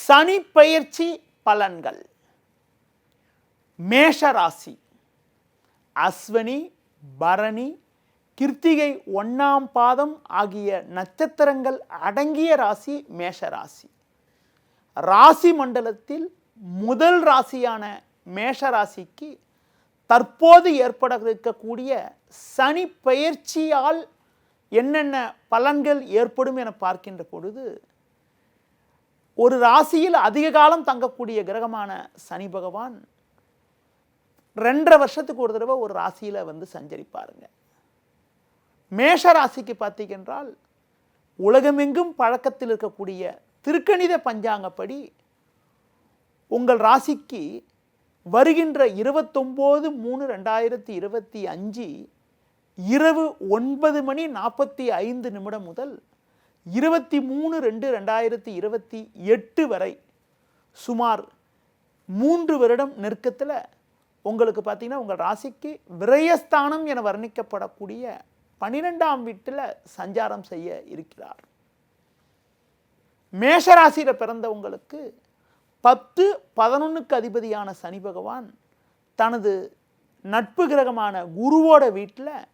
சனி பெயர்ச்சி பலன்கள். மேஷ ராசி, அஸ்வினி, பரணி, கிருத்திகை 1ஆம் பாதம் ஆகிய நட்சத்திரங்கள் அடங்கிய ராசி மேஷ ராசி. ராசி மண்டலத்தில் முதல் ராசியான மேஷ ராசிக்கு தற்போது ஏற்பட இருக்கக்கூடிய சனி பெயர்ச்சியால் என்னென்ன பலன்கள் ஏற்படும் என பார்க்கின்ற பொழுது, ஒரு ராசியில் அதிக காலம் தங்கக்கூடிய கிரகமான சனி பகவான் 2.5 வருஷத்துக்கு ஒரு தடவை ஒரு ராசியில் வந்து சஞ்சரிப்பாருங்க. மேஷ ராசிக்கு பார்த்தீங்கன்றால் உலகமெங்கும் பழக்கத்தில் இருக்கக்கூடிய திருக்கணித பஞ்சாங்கப்படி உங்கள் ராசிக்கு வருகின்ற 29/3/2025 இரவு 9:45 முதல் 23/2/2028 வரை சுமார் 3 வருடம் நெருக்கத்தில் உங்களுக்கு பார்த்தீங்கன்னா உங்கள் ராசிக்கு விரயஸ்தானம் என வர்ணிக்கப்படக்கூடிய 12ஆம் வீட்டில் சஞ்சாரம் செய்ய இருக்கிறார். மேஷராசியில் பிறந்த உங்களுக்கு 10-11க்கு அதிபதியான சனி பகவான் தனது நட்பு கிரகமான குருவோட வீட்டில்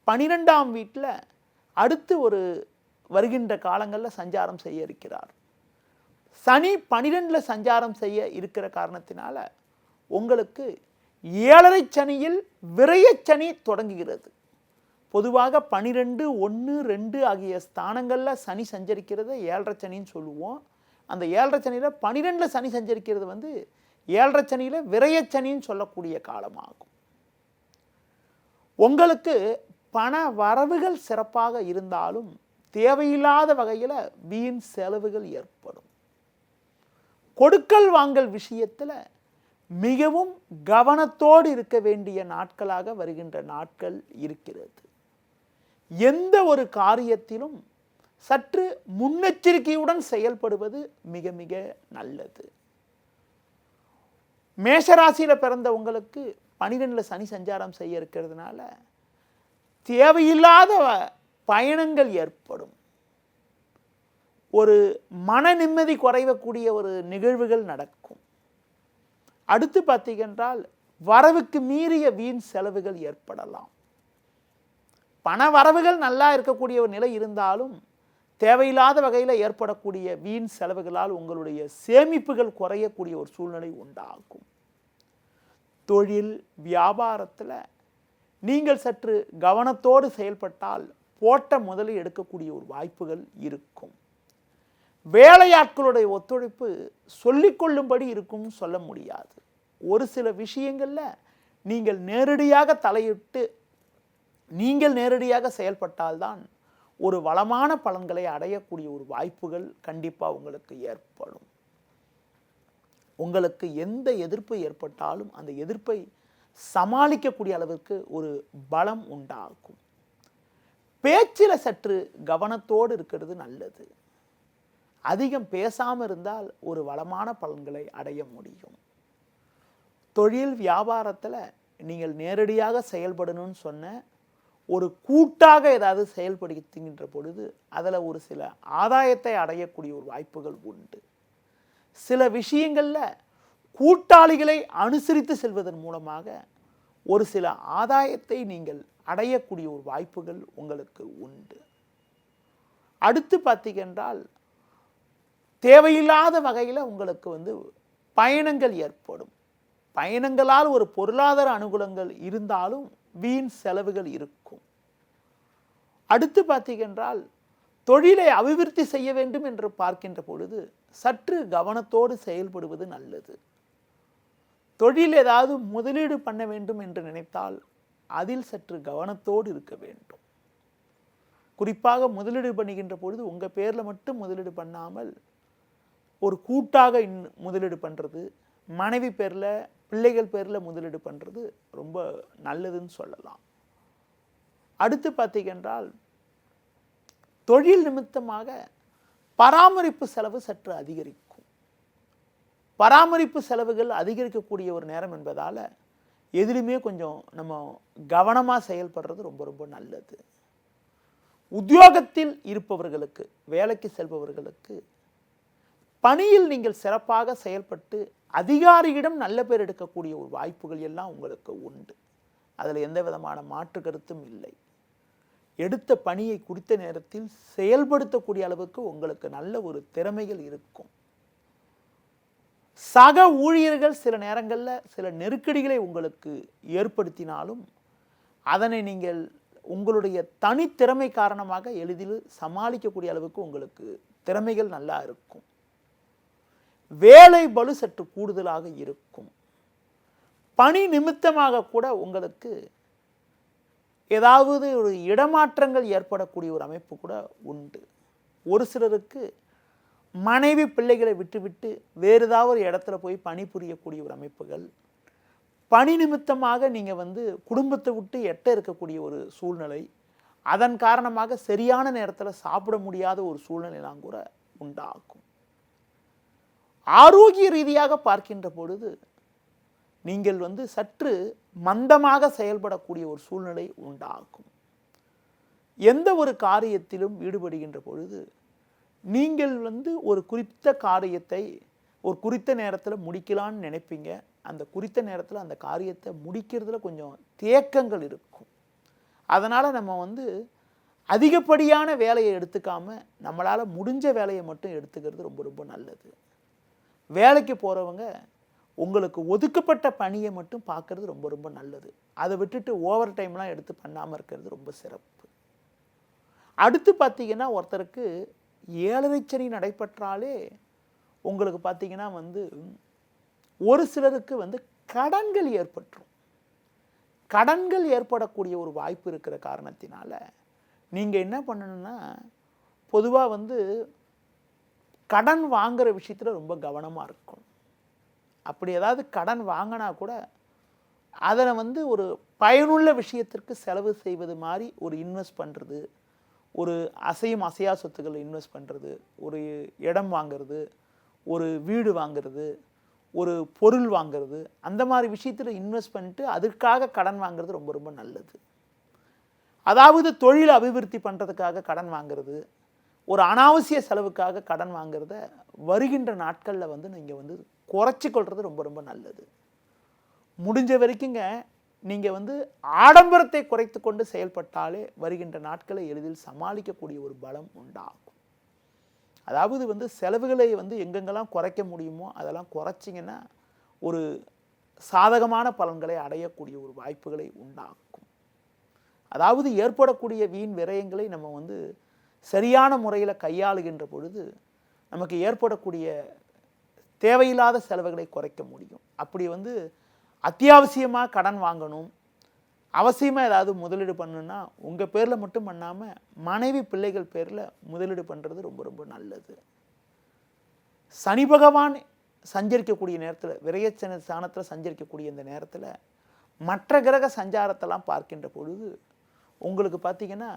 12ஆம் வீட்டில் அடுத்து ஒரு வருகின்ற காலங்களில் சஞ்சாரம் செய்ய இருக்கிறார். சனி 12 சஞ்சாரம் செய்ய இருக்கிற காரணத்தினால உங்களுக்கு 7.5 சனியில் விரயச்சனி தொடங்குகிறது. பொதுவாக 12, 1, 2 ஆகிய ஸ்தானங்களில் சனி சஞ்சரிக்கிறது 7.5 சனின்னு சொல்லுவோம். அந்த 7.5 சனியில் 12 சனி சஞ்சரிக்கிறது 7.5 சனியில் விரயச்சனின்னு சொல்லக்கூடிய காலமாகும். உங்களுக்கு பண வரவுகள் சிறப்பாக இருந்தாலும் தேவையில்லாத வகையில் வீண் செலவுகள் ஏற்படும். கொடுக்கல் வாங்கல் விஷயத்தில் மிகவும் கவனத்தோடு இருக்க வேண்டிய நாட்களாக வருகின்ற நாட்கள் இருக்கிறது. எந்த ஒரு காரியத்திலும் சற்று முன்னெச்சரிக்கையுடன் செயல்படுவது மிக மிக நல்லது. மேஷராசியில் பிறந்த உங்களுக்கு 12 சனி சஞ்சாரம் செய்ய இருக்கிறதுனால தேவையில்லாத பயணங்கள் ஏற்படும். ஒரு மன நிம்மதி குறைவக்கூடிய ஒரு நிகழ்வுகள் நடக்கும். அடுத்து பார்த்தீங்கன்றால் வரவுக்கு மீறிய வீண் செலவுகள் ஏற்படலாம். பண வரவுகள் நல்லா இருக்கக்கூடிய ஒரு நிலை இருந்தாலும் தேவையில்லாத வகையில் ஏற்படக்கூடிய வீண் செலவுகளால் உங்களுடைய சேமிப்புகள் குறையக்கூடிய ஒரு சூழ்நிலை உண்டாகும். தொழில் வியாபாரத்தில் நீங்கள் சற்று கவனத்தோடு செயல்பட்டால் போட்ட முதலில் எடுக்கக்கூடிய ஒரு வாய்ப்புகள் இருக்கும். வேலையாட்களுடைய ஒத்துழைப்பு சொல்லிக்கொள்ளும்படி இருக்கும் சொல்ல முடியாது. ஒரு சில விஷயங்களில் நீங்கள் நேரடியாக தலையிட்டு நீங்கள் நேரடியாக செயல்பட்டால்தான் ஒரு வளமான பலன்களை அடையக்கூடிய ஒரு வாய்ப்புகள் கண்டிப்பாக உங்களுக்கு ஏற்படும். உங்களுக்கு எந்த எதிர்ப்பு ஏற்பட்டாலும் அந்த எதிர்ப்பை சமாளிக்கக்கூடிய அளவிற்கு ஒரு பலம் உண்டாகும். பேச்சில் சற்று கவனத்தோடு இருக்கிறது நல்லது. அதிகம் பேசாமல் இருந்தால் ஒரு வளமான பலன்களை அடைய முடியும். தொழில் வியாபாரத்தில் நீங்கள் நேரடியாக செயல்படணும்னு சொன்ன ஒரு கூட்டாக ஏதாவது செயல்படுத்துகின்ற பொழுது அதில் ஒரு சில ஆதாயத்தை அடையக்கூடிய ஒரு வாய்ப்புகள் உண்டு. சில விஷயங்களில் கூட்டாளிகளை அனுசரித்து செல்வதன் மூலமாக ஒரு சில ஆதாயத்தை நீங்கள் அடையக்கூடிய ஒரு வாய்ப்புகள் உங்களுக்கு உண்டு. அடுத்து பார்த்தீங்கன்றால் தேவையில்லாத வகையில் உங்களுக்கு பயணங்கள் ஏற்படும். பயணங்களால் ஒரு பொருளாதார அனுகூலங்கள் இருந்தாலும் வீண் செலவுகள் இருக்கும். அடுத்து பார்த்தீங்கன்றால் தொழிலை அபிவிருத்தி செய்ய வேண்டும் என்று பார்க்கின்ற பொழுது சற்று கவனத்தோடு செயல்படுவது நல்லது. தொழில் ஏதாவது முதலீடு பண்ண வேண்டும் என்று நினைத்தால் அதில் சற்று கவனத்தோடு இருக்க வேண்டும். குறிப்பாக முதலீடு பண்ணுகின்ற பொழுது உங்கள் பேரில் மட்டும் முதலீடு பண்ணாமல் ஒரு கூட்டாக முதலீடு பண்ணுறது, மனைவி பேரில் பிள்ளைகள் பேரில் முதலீடு பண்ணுறது ரொம்ப நல்லதுன்னு சொல்லலாம். அடுத்து பார்த்தீங்கன்றால் தொழில் நிமித்தமாக பராமரிப்பு செலவு சற்று அதிகரிக்கும். பராமரிப்பு செலவுகள் அதிகரிக்கக்கூடிய ஒரு நேரம் என்பதால் எதிலுமே கொஞ்சம் நம்ம கவனமாக செயல்படுறது ரொம்ப ரொம்ப நல்லது. உத்தியோகத்தில் இருப்பவர்களுக்கு, வேலைக்கு செல்பவர்களுக்கு பணியில் நீங்கள் சிறப்பாக செயல்பட்டு அதிகாரியிடம் நல்ல பேர் எடுக்கக்கூடிய ஒரு வாய்ப்புகள் எல்லாம் உங்களுக்கு உண்டு. அதில் எந்த விதமான மாற்று கருத்தும் இல்லை. எடுத்த பணியை குறித்த நேரத்தில் செயல்படுத்தக்கூடிய அளவுக்கு உங்களுக்கு நல்ல ஒரு திறமைகள் இருக்கும். சக ஊழியர்கள் சில நேரங்களில் சில நெருக்கடிகளை உங்களுக்கு ஏற்படுத்தினாலும் அதனை நீங்கள் உங்களுடைய தனித்திறமை காரணமாக எளிதில் சமாளிக்கக்கூடிய அளவுக்கு உங்களுக்கு திறமைகள் நல்லா இருக்கும். வேலை பளு சற்று கூடுதலாக இருக்கும். பணி நிமித்தமாக கூட உங்களுக்கு ஏதாவது ஒரு இடமாற்றங்கள் ஏற்படக்கூடிய ஒரு அமைப்பு கூட உண்டு. ஒரு சிலருக்கு மனைவி பிள்ளைகளை விட்டுவிட்டு வேறு ஏதாவது ஒரு இடத்துல போய் பணிபுரியக்கூடிய ஒரு அமைப்புகள், பணி நிமித்தமாக நீங்கள் குடும்பத்தை விட்டு எட்ட இருக்கக்கூடிய ஒரு சூழ்நிலை, அதன் காரணமாக சரியான நேரத்தில் சாப்பிட முடியாத ஒரு சூழ்நிலையெல்லாம் கூட உண்டாகும். ஆரோக்கிய ரீதியாக பார்க்கின்ற பொழுது நீங்கள் சற்று மந்தமாக செயல்படக்கூடிய ஒரு சூழ்நிலை உண்டாகும். எந்த ஒரு காரியத்திலும் ஈடுபடுகின்ற பொழுது நீங்கள் ஒரு குறித்த காரியத்தை ஒரு குறித்த நேரத்தில் முடிக்கலான்னு நினைப்பீங்க. அந்த குறித்த நேரத்தில் அந்த காரியத்தை முடிக்கிறதுல கொஞ்சம் தேக்கங்கள் இருக்கும். அதனால் நம்ம அதிகப்படியான வேலையை எடுத்துக்காமல் நம்மளால் முடிஞ்ச வேலையை மட்டும் எடுத்துக்கிறது ரொம்ப ரொம்ப நல்லது. வேலைக்கு போகிறவங்க உங்களுக்கு ஒதுக்கப்பட்ட பணியை மட்டும் பார்க்கறது ரொம்ப ரொம்ப நல்லது. அதை விட்டுட்டு ஓவர் டைம்லாம் எடுத்து பண்ணாமல் இருக்கிறது ரொம்ப சிறப்பு. அடுத்து பார்த்தீங்கன்னா, ஒருத்தருக்கு 7.5 சனி நடைபெற்றாலே உங்களுக்கு பார்த்தீங்கன்னா ஒரு சிலருக்கு கடன்கள் ஏற்பட்டுரும். கடன்கள் ஏற்படக்கூடிய ஒரு வாய்ப்பு இருக்கிற காரணத்தினால நீங்கள் என்ன பண்ணணும்னா, பொதுவாக கடன் வாங்குகிற விஷயத்தில் ரொம்ப கவனமாக இருக்கணும். அப்படி ஏதாவது கடன் வாங்கினா கூட அதில் ஒரு பயனுள்ள விஷயத்திற்கு செலவு செய்வது மாதிரி ஒரு இன்வெஸ்ட் பண்ணுறது, ஒரு அசையும் அசையா சொத்துக்களை இன்வெஸ்ட் பண்ணுறது, ஒரு இடம் வாங்கிறது, ஒரு வீடு வாங்கிறது, ஒரு பொருள் வாங்கிறது, அந்த மாதிரி விஷயத்தில் இன்வெஸ்ட் பண்ணிட்டு அதற்காக கடன் வாங்கிறது ரொம்ப ரொம்ப நல்லது. அதாவது தொழில் அபிவிருத்தி பண்ணுறதுக்காக கடன் வாங்கிறது, ஒரு அனாவசிய செலவுக்காக கடன் வாங்கிறத வருகின்ற நாட்களில் நீங்கள் குறைச்சி கொள்வது ரொம்ப ரொம்ப நல்லது. முடிஞ்ச வரைக்குங்க நீங்கள் ஆடம்பரத்தை குறைத்து கொண்டு செயல்பட்டாலே வருகின்ற நாட்களை எளிதில் சமாளிக்கக்கூடிய ஒரு பலம் உண்டாகும். அதாவது செலவுகளை எங்கெங்கெல்லாம் குறைக்க முடியுமோ அதெல்லாம் குறைச்சிங்கன்னா ஒரு சாதகமான பலன்களை அடையக்கூடிய ஒரு வாய்ப்புகளை உண்டாக்கும். அதாவது ஏற்படக்கூடிய வீண் விரயங்களை நம்ம சரியான முறையில் கையாளுகின்ற பொழுது நமக்கு ஏற்படக்கூடிய தேவையில்லாத செலவுகளை குறைக்க முடியும். அப்படி அத்தியாவசியமாக கடன் வாங்கணும், அவசியமாக ஏதாவது முதலீடு பண்ணணுன்னா உங்கள் பேரில் மட்டும் பண்ணாமல் மனைவி பிள்ளைகள் பேரில் முதலீடு பண்ணுறது ரொம்ப ரொம்ப நல்லது. சனி பகவான் சஞ்சரிக்கக்கூடிய நேரத்தில், விரயச்சன ஸ்தானத்தில் சஞ்சரிக்கக்கூடிய இந்த நேரத்தில் மற்ற கிரக சஞ்சாரத்தெல்லாம் பார்க்கின்ற பொழுது உங்களுக்கு பார்த்திங்கன்னா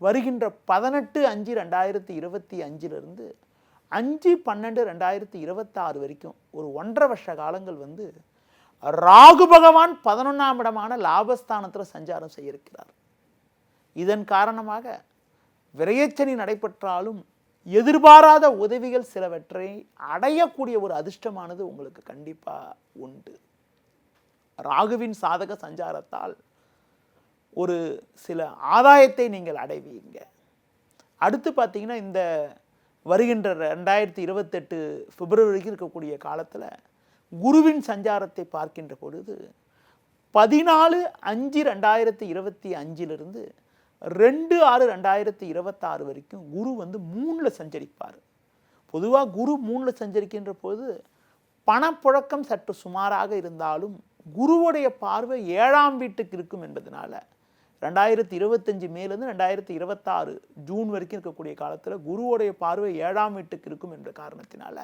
வருகின்ற 18/5/2025 5/12/2026 வரைக்கும் ஒரு 1.5 வருஷ காலங்கள் ராகு பகவான் 11ஆம் இடமான லாபஸ்தானத்தில் சஞ்சாரம் செய்ய இருக்கிறார். இதன் காரணமாக விரயச்சனி நடைபெற்றாலும் எதிர்பாராத உதவிகள் சிலவற்றை அடையக்கூடிய ஒரு அதிர்ஷ்டமானது உங்களுக்கு கண்டிப்பாக உண்டு. ராகுவின் சாதக சஞ்சாரத்தால் ஒரு சில ஆதாயத்தை நீங்கள் அடைவீங்க. அடுத்து பார்த்தீங்கன்னா, இந்த வருகின்ற 2028 பிப்ரவரிக்கு இருக்கக்கூடிய காலத்தில் குருவின் சஞ்சாரத்தை பார்க்கின்ற பொழுது 14/5/2025 2/6/2026 வரைக்கும் குரு 3ல் சஞ்சரிப்பார். பொதுவாக குரு 3ல் சஞ்சரிக்கின்ற போது பணப்புழக்கம் சற்று சுமாராக இருந்தாலும் குருவுடைய பார்வை 7ஆம் வீட்டுக்கு இருக்கும் என்பதனால 2025 மேலேருந்து 2026 ஜூன் வரைக்கும் இருக்கக்கூடிய காலத்தில் குருவுடைய பார்வை 7ஆம் வீட்டுக்கு இருக்கும் என்ற காரணத்தினால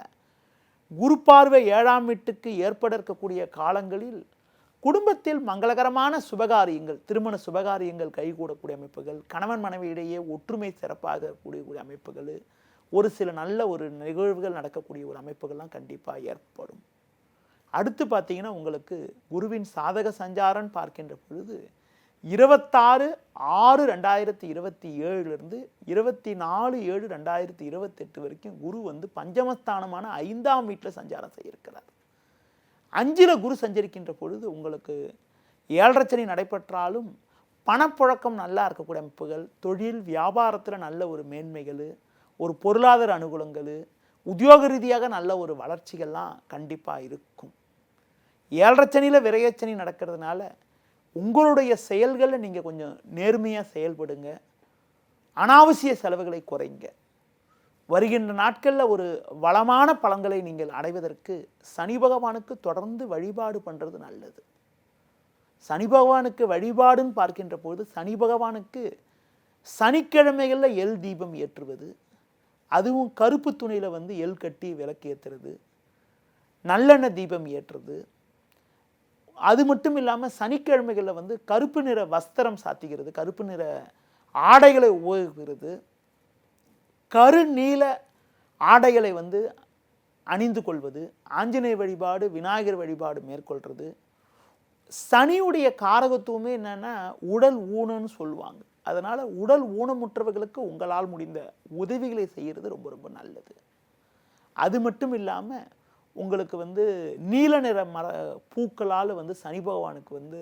குரு பார்வை 7ஆம் வீட்டுக்கு ஏற்பட இருக்கக்கூடிய காலங்களில் குடும்பத்தில் மங்களகரமான சுபகாரியங்கள், திருமண சுபகாரியங்கள் கைகூடக்கூடிய அமைப்புகள், கணவன் மனைவி இடையே ஒற்றுமை சிறப்பாக கூடிய அமைப்புகள், ஒரு சில நல்ல ஒரு நிகழ்வுகள் நடக்கக்கூடிய ஒரு அமைப்புகள்லாம் கண்டிப்பாக ஏற்படும். அடுத்து பார்த்தீங்கன்னா, உங்களுக்கு குருவின் சாதக சஞ்சாரம் பார்க்கின்ற பொழுது 26/6/2027 24/7/2028 வரைக்கும் குரு வந்து பஞ்சமஸ்தானமான 5ஆம் வீட்டில் சஞ்சாரம் செய்ய இருக்கிறார். 5ல் குரு சஞ்சரிக்கின்ற பொழுது உங்களுக்கு 7.5 சனி நடைபெற்றாலும் பணப்புழக்கம் நல்லா இருக்கக்கூடிய அமைப்புகள், தொழில் வியாபாரத்தில் நல்ல ஒரு மேன்மைகள், ஒரு பொருளாதார அனுகூலங்கள், உத்தியோக ரீதியாக நல்ல ஒரு வளர்ச்சிகள்லாம் கண்டிப்பாக இருக்கும். 7.5 சனியில் விரயச்சனி நடக்கிறதுனால உங்களுடைய செயல்களில் நீங்கள் கொஞ்சம் நேர்மையாக செயல்படுங்க. அனாவசிய செலவுகளை குறைங்க. வருகின்ற நாட்களில் ஒரு வளமான பலன்களை நீங்கள் அடைவதற்கு சனி பகவானுக்கு தொடர்ந்து வழிபாடு பண்ணுறது நல்லது. சனி பகவானுக்கு வழிபாடுன்னு பார்க்கின்ற பொழுது சனி பகவானுக்கு சனிக்கிழமைகளில் எல் தீபம் ஏற்றுவது, அதுவும் கருப்பு துணியில் வந்து எல் கட்டி விளக்கு ஏற்றுறது, நல்லெண்ணெய் தீபம் ஏற்றுறது, அது மட்டும் இல்லாமல் சனிக்கிழமைகளில் வந்து கருப்பு நிற வஸ்திரம் சாத்திக்கிறது, கருப்பு நிற ஆடைகளை உபயோகிக்கிறது, கருநீல ஆடைகளை வந்து அணிந்து கொள்வது, ஆஞ்சநேய வழிபாடு, விநாயகர் வழிபாடு மேற்கொள்வது. சனியுடைய காரகத்துவமே என்னன்னா உடல் ஊனம்னு சொல்லுவாங்க. அதனால் உடல் ஊனமுற்றவர்களுக்கு உங்களால் முடிந்த உதவிகளை செய்கிறது ரொம்ப ரொம்ப நல்லது. அது மட்டும் இல்லாமல் உங்களுக்கு வந்து நீல நிற பூக்களால் வந்து சனி பகவானுக்கு வந்து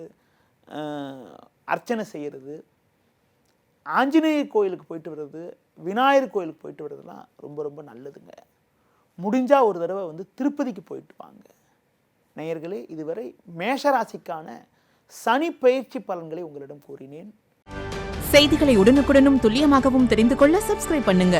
அர்ச்சனை செய்கிறது, ஆஞ்சநேயர் கோயிலுக்கு போயிட்டு வர்றது, விநாயகர் கோயிலுக்கு போயிட்டு வர்றதுலாம் ரொம்ப ரொம்ப நல்லதுங்க. முடிஞ்சால் ஒரு தடவை வந்து திருப்பதிக்கு போயிட்டு வாங்க. நேயர்களே, இதுவரை மேஷராசிக்கான சனி பயிற்சி பலன்களை உங்களிடம் கூறினேன். செய்திகளை உடனுக்குடனும் துல்லியமாகவும் தெரிந்து கொள்ள சப்ஸ்கிரைப் பண்ணுங்க.